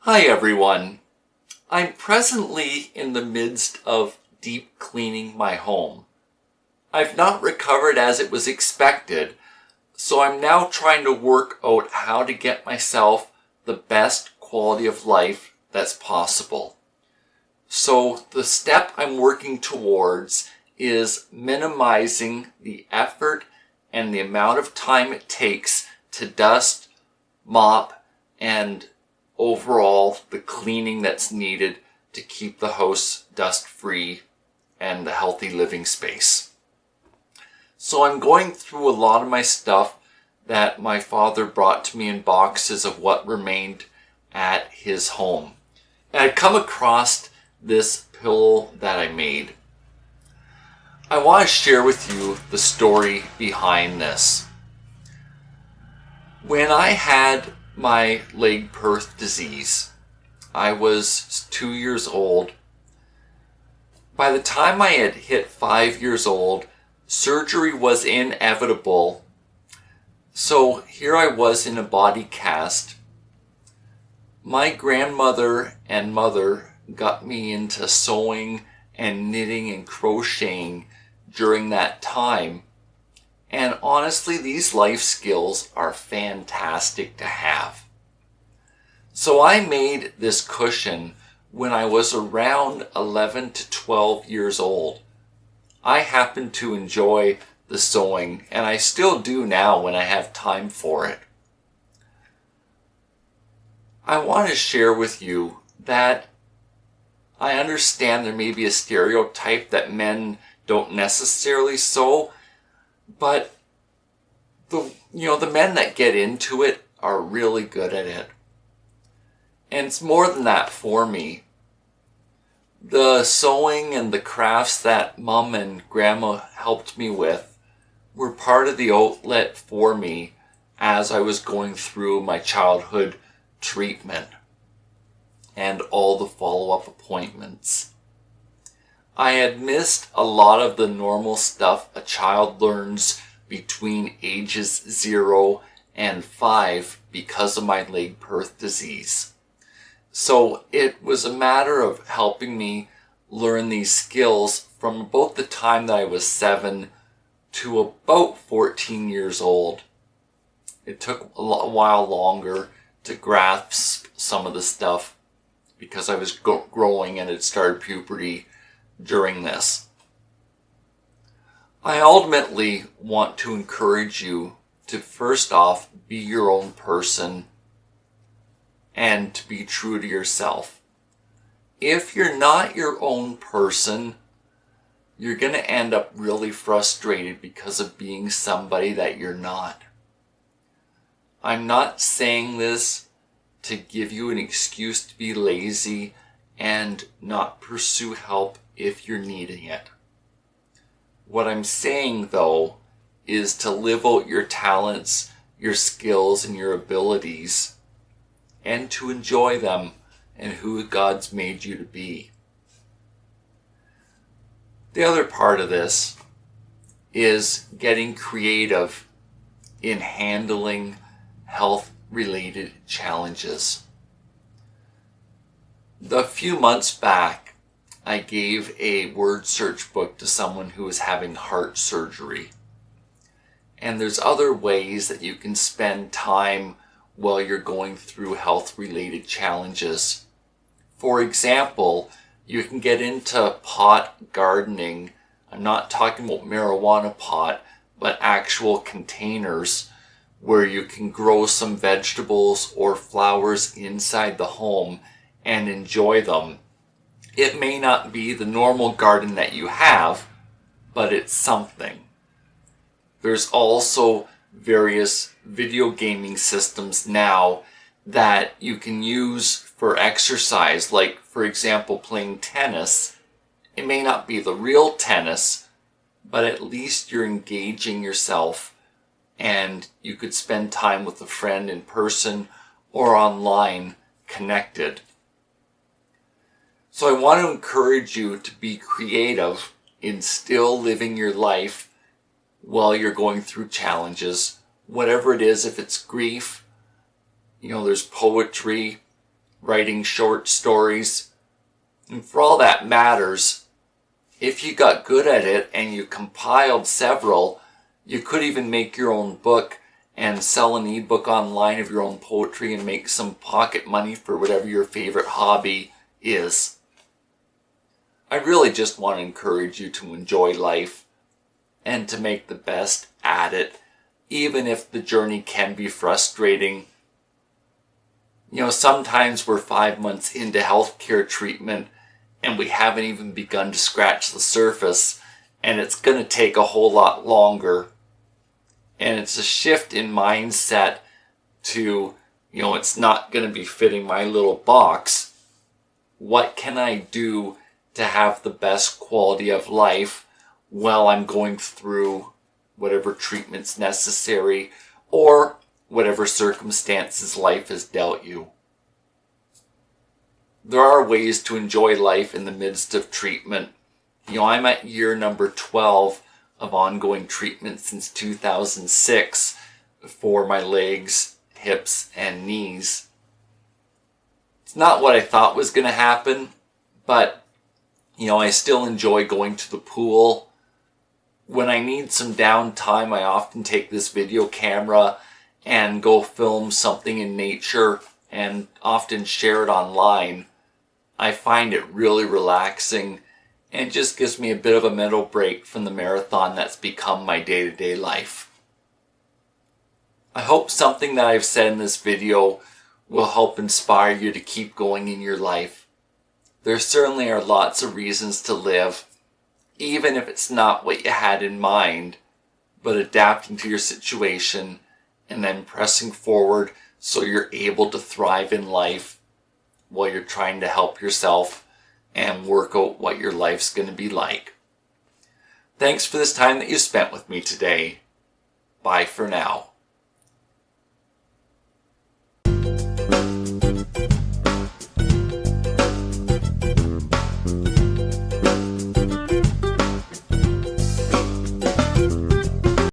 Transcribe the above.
Hi everyone. I'm presently in the midst of deep cleaning my home. I've not recovered as it was expected, so I'm now trying to work out how to get myself the best quality of life that's possible. So the step I'm working towards is minimizing the effort and the amount of time it takes to dust, mop, and overall the cleaning that's needed to keep the house dust free and a healthy living space. So I'm going through a lot of my stuff that my father brought to me in boxes of what remained at his home. And I come across this pillow that I made. I want to share with you the story behind this. When I had my Legg Perthes disease, I was 2 years old. By the time I had hit 5 years old, surgery was inevitable. So here I was in a body cast. My grandmother and mother got me into sewing and knitting and crocheting during that time. And honestly, these life skills are fantastic to have. So I made this cushion when I was around 11 to 12 years old. I happen to enjoy the sewing, and I still do now when I have time for it. I want to share with you that I understand there may be a stereotype that men don't necessarily sew, but the men that get into it are really good at it. And it's more than that for me. The sewing and the crafts that Mom and Grandma helped me with were part of the outlet for me as I was going through my childhood treatment and all the follow-up appointments. I had missed a lot of the normal stuff a child learns between ages 0 and 5 because of my Legg Perthes disease. So it was a matter of helping me learn these skills from about the time that I was 7 to about 14 years old. It took a while longer to grasp some of the stuff because I was growing and had started puberty during this. I ultimately want to encourage you to first off be your own person and to be true to yourself. If you're not your own person, you're going to end up really frustrated because of being somebody that you're not. I'm not saying this to give you an excuse to be lazy and not pursue help if you're needing it. What I'm saying, though, is to live out your talents, your skills, and your abilities, and to enjoy them and who God's made you to be. The other part of this is getting creative in handling health-related challenges. A few months back, I gave a word search book to someone who was having heart surgery. And there's other ways that you can spend time while you're going through health-related challenges. For example, you can get into pot gardening. I'm not talking about marijuana pot, but actual containers where you can grow some vegetables or flowers inside the home and enjoy them. It may not be the normal garden that you have, but it's something. There's also various video gaming systems now that you can use for exercise, like, for example, playing tennis. It may not be the real tennis, but at least you're engaging yourself, and you could spend time with a friend in person or online connected. So I want to encourage you to be creative in still living your life while you're going through challenges, whatever it is. If it's grief, there's poetry, writing short stories. And for all that matters, if you got good at it and you compiled several, you could even make your own book and sell an ebook online of your own poetry and make some pocket money for whatever your favorite hobby is. I really just want to encourage you to enjoy life and to make the best at it, even if the journey can be frustrating. You know, sometimes we're 5 months into healthcare treatment and we haven't even begun to scratch the surface, and it's going to take a whole lot longer. And it's a shift in mindset to, you know, it's not going to be fitting my little box. What can I do to have the best quality of life while I'm going through whatever treatment's necessary or whatever circumstances life has dealt you? There are ways to enjoy life in the midst of treatment. You know, I'm at year number 12 of ongoing treatment since 2006 for my legs, hips, and knees. It's not what I thought was going to happen, but, you know, I still enjoy going to the pool. When I need some downtime, I often take this video camera and go film something in nature and often share it online. I find it really relaxing and just gives me a bit of a mental break from the marathon that's become my day-to-day life. I hope something that I've said in this video will help inspire you to keep going in your life. There certainly are lots of reasons to live, even if it's not what you had in mind, but adapting to your situation and then pressing forward so you're able to thrive in life while you're trying to help yourself and work out what your life's going to be like. Thanks for this time that you spent with me today. Bye for now.